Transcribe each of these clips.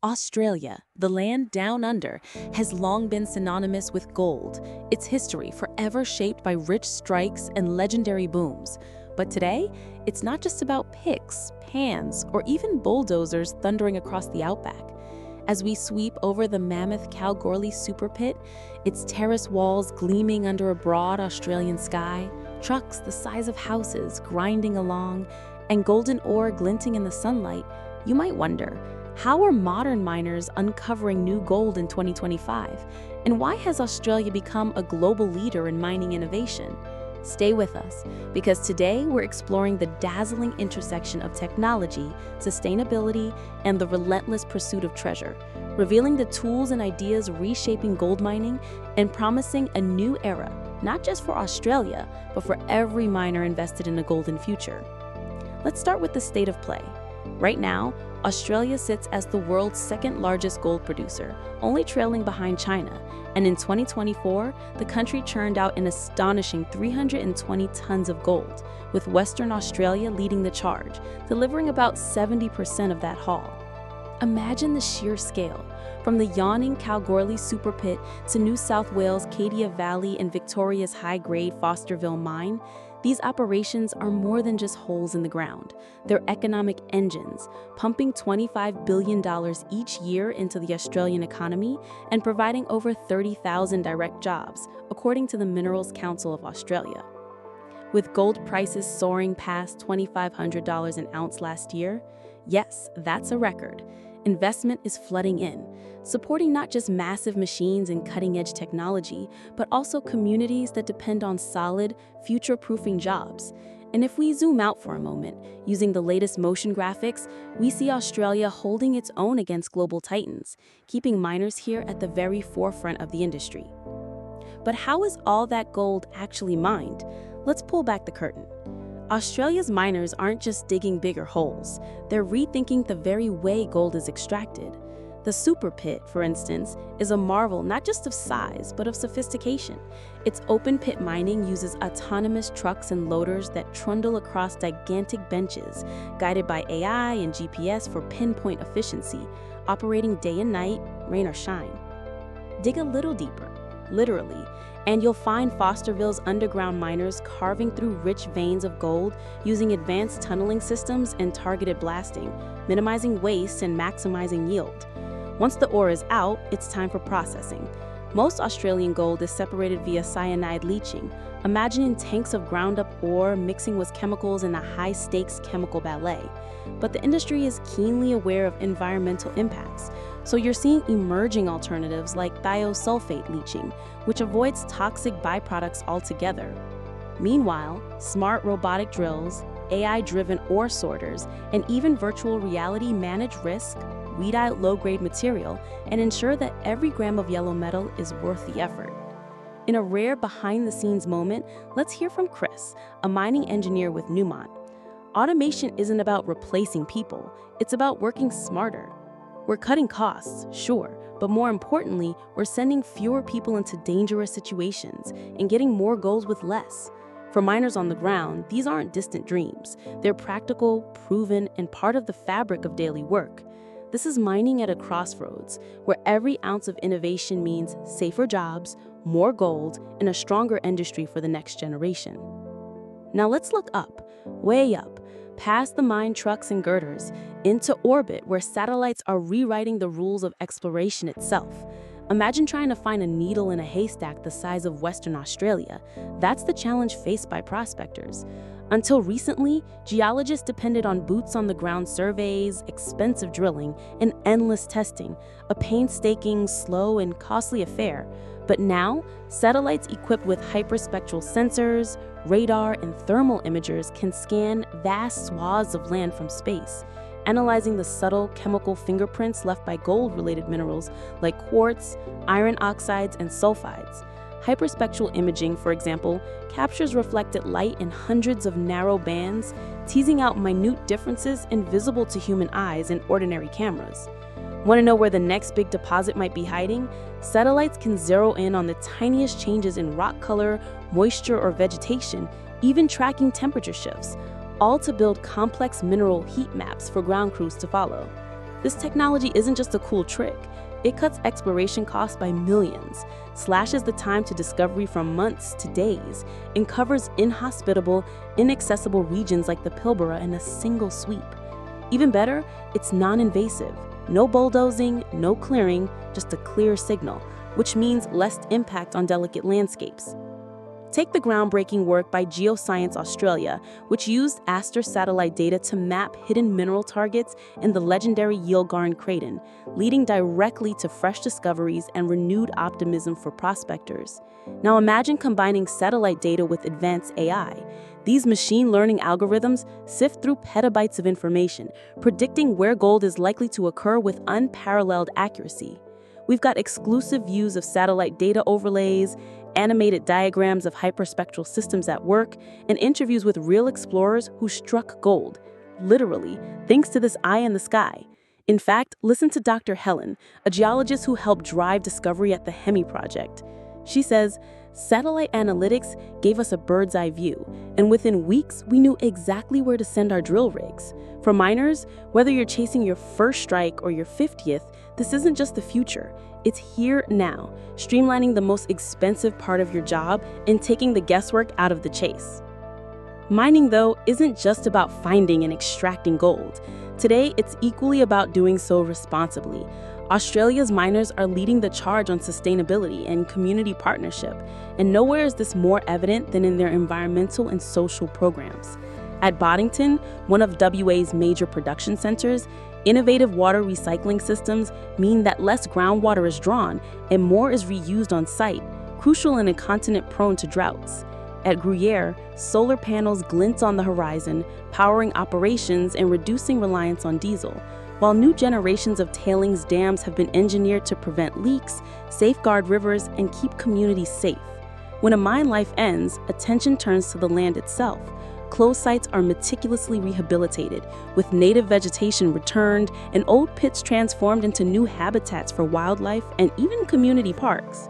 Australia, the land down under, has long been synonymous with gold, its history forever shaped by rich strikes and legendary booms. But today, it's not just about picks, pans, or even bulldozers thundering across the outback. As we sweep over the mammoth Kalgoorlie Super Pit, its terrace walls gleaming under a broad Australian sky, trucks the size of houses grinding along, and golden ore glinting in the sunlight, you might wonder, how are modern miners uncovering new gold in 2025? And why has Australia become a global leader in mining innovation? Stay with us, because today we're exploring the dazzling intersection of technology, sustainability, and the relentless pursuit of treasure, revealing the tools and ideas reshaping gold mining and promising a new era, not just for Australia, but for every miner invested in a golden future. Let's start with the state of play. Right now, Australia sits as the world's second largest gold producer, only trailing behind China, and in 2024, the country churned out an astonishing 320 tons of gold, with Western Australia leading the charge, delivering about 70% of that haul. Imagine the sheer scale. From the yawning Kalgoorlie Super Pit to New South Wales' Cadia Valley and Victoria's high-grade Fosterville mine, these operations are more than just holes in the ground. They're economic engines, pumping $25 billion each year into the Australian economy and providing over 30,000 direct jobs, according to the Minerals Council of Australia. With gold prices soaring past $2,500 an ounce last year, yes, that's a record. Investment is flooding in, supporting not just massive machines and cutting-edge technology, but also communities that depend on solid, future-proofing jobs. And if we zoom out for a moment, using the latest motion graphics, we see Australia holding its own against global titans, keeping miners here at the very forefront of the industry. But how is all that gold actually mined? Let's pull back the curtain. Australia's miners aren't just digging bigger holes, they're rethinking the very way gold is extracted. The Super Pit, for instance, is a marvel not just of size, but of sophistication. Its open-pit mining uses autonomous trucks and loaders that trundle across gigantic benches, guided by AI and GPS for pinpoint efficiency, operating day and night, rain or shine. Dig a little deeper, literally, and you'll find Fosterville's underground miners carving through rich veins of gold using advanced tunneling systems and targeted blasting, minimizing waste and maximizing yield. Once the ore is out, it's time for processing. Most Australian gold is separated via cyanide leaching, imagining tanks of ground-up ore mixing with chemicals in a high-stakes chemical ballet. But the industry is keenly aware of environmental impacts, so you're seeing emerging alternatives like thiosulfate leaching, which avoids toxic byproducts altogether. Meanwhile, smart robotic drills, AI-driven ore sorters, and even virtual reality manage risk, weed out low-grade material, and ensure that every gram of yellow metal is worth the effort. In a rare behind-the-scenes moment, let's hear from Chris, a mining engineer with Newmont. Automation isn't about replacing people, it's about working smarter. We're cutting costs, sure, but more importantly, we're sending fewer people into dangerous situations and getting more gold with less. For miners on the ground, these aren't distant dreams. They're practical, proven, and part of the fabric of daily work. This is mining at a crossroads, where every ounce of innovation means safer jobs, more gold, and a stronger industry for the next generation. Now let's look up, way up, past the mine trucks and girders, into orbit where satellites are rewriting the rules of exploration itself. Imagine trying to find a needle in a haystack the size of Western Australia. That's the challenge faced by prospectors. Until recently, geologists depended on boots-on-the-ground surveys, expensive drilling, and endless testing, a painstaking, slow, and costly affair. But now, satellites equipped with hyperspectral sensors, radar, and thermal imagers can scan vast swaths of land from space, analyzing the subtle chemical fingerprints left by gold-related minerals like quartz, iron oxides, and sulfides. Hyperspectral imaging, for example, captures reflected light in hundreds of narrow bands, teasing out minute differences invisible to human eyes in ordinary cameras. Want to know where the next big deposit might be hiding? Satellites can zero in on the tiniest changes in rock color, moisture, or vegetation, even tracking temperature shifts, all to build complex mineral heat maps for ground crews to follow. This technology isn't just a cool trick. It cuts exploration costs by millions, slashes the time to discovery from months to days, and covers inhospitable, inaccessible regions like the Pilbara in a single sweep. Even better, it's non-invasive. No bulldozing, no clearing, just a clear signal, which means less impact on delicate landscapes. Take the groundbreaking work by Geoscience Australia, which used Aster satellite data to map hidden mineral targets in the legendary Yilgarn Craton, leading directly to fresh discoveries and renewed optimism for prospectors. Now imagine combining satellite data with advanced AI. These machine learning algorithms sift through petabytes of information, predicting where gold is likely to occur with unparalleled accuracy. We've got exclusive views of satellite data overlays, animated diagrams of hyperspectral systems at work, and interviews with real explorers who struck gold, literally, thanks to this eye in the sky. In fact, listen to Dr. Helen, a geologist who helped drive discovery at the Hemi project. She says, "Satellite analytics gave us a bird's eye view, and within weeks, we knew exactly where to send our drill rigs. For miners, whether you're chasing your first strike or your 50th, this isn't just the future. It's here now, streamlining the most expensive part of your job and taking the guesswork out of the chase." Mining, though, isn't just about finding and extracting gold. Today, it's equally about doing so responsibly. Australia's miners are leading the charge on sustainability and community partnership, and nowhere is this more evident than in their environmental and social programs. At Boddington, one of WA's major production centers, innovative water recycling systems mean that less groundwater is drawn and more is reused on site, crucial in a continent prone to droughts. At Gruyere, solar panels glint on the horizon, powering operations and reducing reliance on diesel, while new generations of tailings dams have been engineered to prevent leaks, safeguard rivers, and keep communities safe. When a mine life ends, attention turns to the land itself. Closed sites are meticulously rehabilitated, with native vegetation returned and old pits transformed into new habitats for wildlife and even community parks.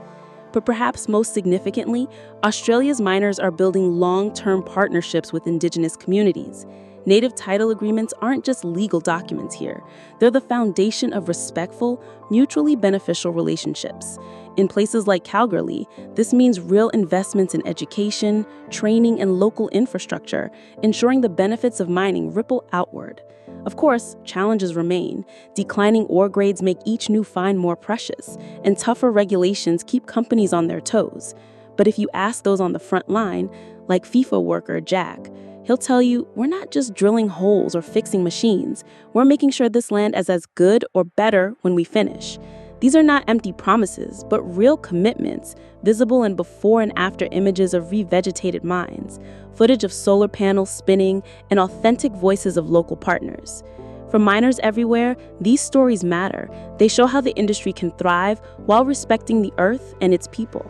But perhaps most significantly, Australia's miners are building long-term partnerships with Indigenous communities. Native title agreements aren't just legal documents here. They're the foundation of respectful, mutually beneficial relationships. In places like Kalgoorlie, this means real investments in education, training, and local infrastructure, ensuring the benefits of mining ripple outward. Of course, challenges remain. Declining ore grades make each new find more precious, and tougher regulations keep companies on their toes. But if you ask those on the front line, like FIFA worker Jack, he'll tell you, we're not just drilling holes or fixing machines. We're making sure this land is as good or better when we finish. These are not empty promises, but real commitments, visible in before and after images of revegetated mines, footage of solar panels spinning, and authentic voices of local partners. For miners everywhere, these stories matter. They show how the industry can thrive while respecting the earth and its people.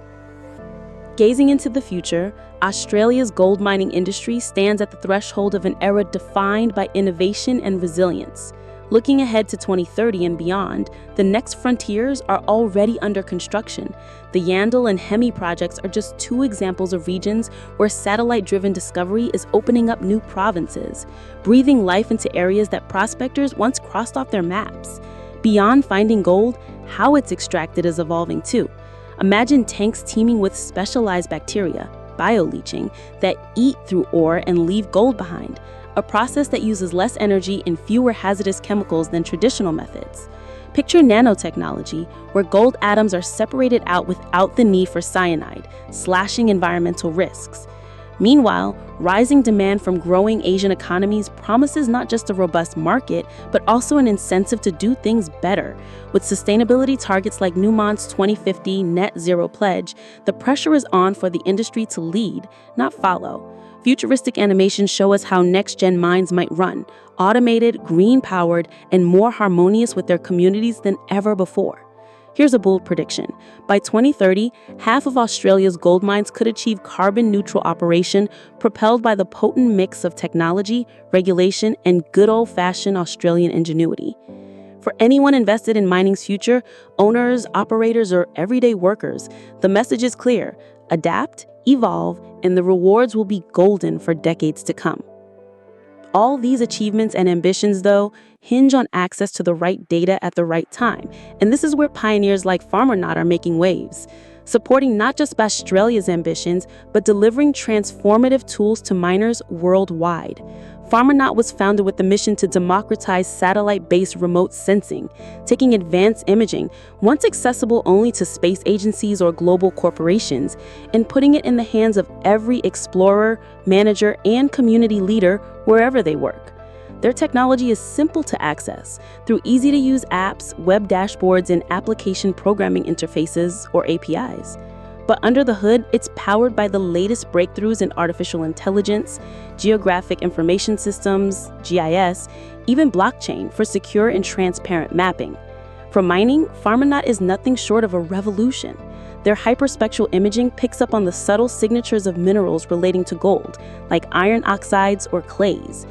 Gazing into the future, Australia's gold mining industry stands at the threshold of an era defined by innovation and resilience. Looking ahead to 2030 and beyond, the next frontiers are already under construction. The Yandal and Hemi projects are just two examples of regions where satellite-driven discovery is opening up new provinces, breathing life into areas that prospectors once crossed off their maps. Beyond finding gold, how it's extracted is evolving too. Imagine tanks teeming with specialized bacteria, bioleaching, that eat through ore and leave gold behind, a process that uses less energy and fewer hazardous chemicals than traditional methods. Picture nanotechnology, where gold atoms are separated out without the need for cyanide, slashing environmental risks. Meanwhile, rising demand from growing Asian economies promises not just a robust market, but also an incentive to do things better. With sustainability targets like Newmont's 2050 net zero pledge, the pressure is on for the industry to lead, not follow. Futuristic animations show us how next-gen mines might run, automated, green-powered, and more harmonious with their communities than ever before. Here's a bold prediction. By 2030, half of Australia's gold mines could achieve carbon-neutral operation, propelled by the potent mix of technology, regulation, and good old-fashioned Australian ingenuity. For anyone invested in mining's future, owners, operators, or everyday workers, the message is clear: adapt, evolve, and the rewards will be golden for decades to come. All these achievements and ambitions, though, hinge on access to the right data at the right time. And this is where pioneers like Farmonaut are making waves, supporting not just Australia's ambitions, but delivering transformative tools to miners worldwide. Farmonaut was founded with the mission to democratize satellite-based remote sensing, taking advanced imaging, once accessible only to space agencies or global corporations, and putting it in the hands of every explorer, manager, and community leader wherever they work. Their technology is simple to access through easy-to-use apps, web dashboards, and application programming interfaces, or APIs. But under the hood, it's powered by the latest breakthroughs in artificial intelligence, geographic information systems, GIS, even blockchain for secure and transparent mapping. For mining, Farmonaut is nothing short of a revolution. Their hyperspectral imaging picks up on the subtle signatures of minerals relating to gold, like iron oxides or clays,